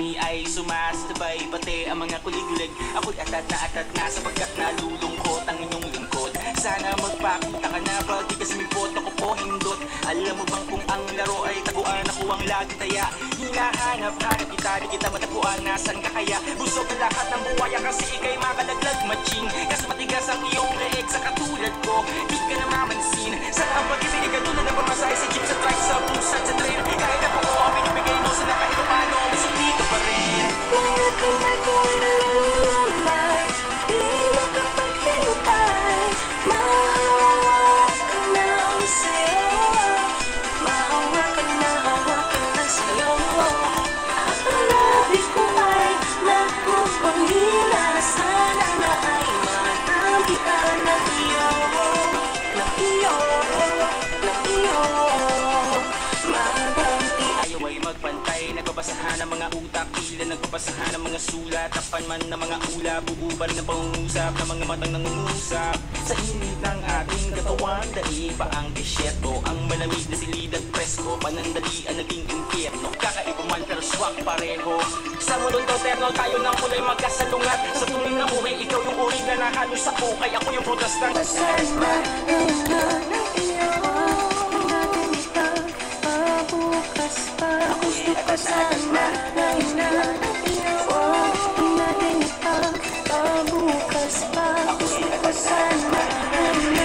kami ay sumasabay, pati ang mga kulig-kulig. Ako'y atat na sapagkat nalulungkot ang inyong lingkod. Sana magpakita ka na pag di kasi may boto ko po hindot. Alam mo bang kung ang laro ay taguan, ako ang lagi taya. Hinahanap-hanap kita, di kita mataguan, nasan ka kaya? Busog na lahat ng buwaya kasi ikay makalaglag matching. Kasi matigas ang iyong leeg sa katulad ko, di ka na mamansin. Sana ang pag-ibig ay katulad na pamasahe sa jeep, sa truck, sa bus at sa train. Kahit na po ko ang binibigay mo, sana kahit paano mas hindi ka pa rin. Ngayon ka na ko'y nalulumay, di makapaghintay. Mahawa ka na ang sayo, mahawa ka na sayo. Ang labi ko ay nakupanghina, sana na ay matampian ng iyo, ng iyo, ng iyo. Ayaw ay magpantay, nagpapasahan ng mga utak, tila nagpapasahan ng mga sulat. Tapan man ng mga ula, bububal ng pangungusap ng mga matang nangungusap. Sa init ng ating katawan, dali pa ang desierto, ang malamig na silid at presko, panandalian naging impyerno. Kakaiba man pero swak pareho. Sa mundong terno, tayo nang mulay magkasalungat. Sa tuloy na buhay, ikaw yung urig na nahalos ako, kaya ako yung prutas ng Pasensya na ng iyo, natin ipagpabukas pa. Gusto ko sana na ng iyo, natin ipagpabukas pa. Gusto ko sana na iyo.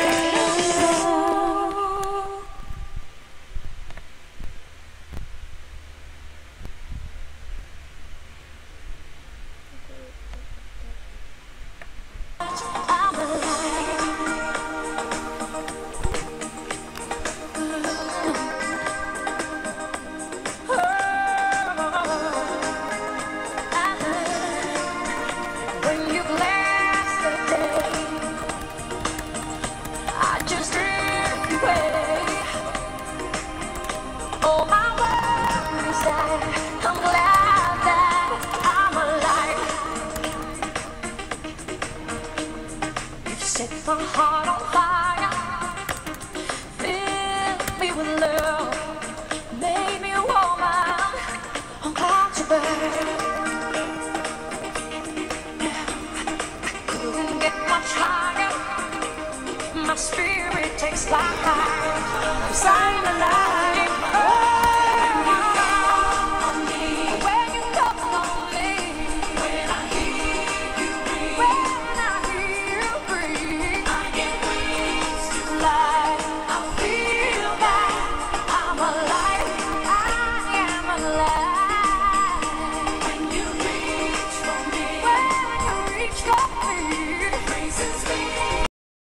I'm alive. When you glass the day, I just drift away. Oh, my worries that I'm glad that I'm alive. You've set my heart on fire, filled me with love, made me a woman, I'm glad to burn. Couldn't get much higher, my spirit takes flight, 'cause I'm alive.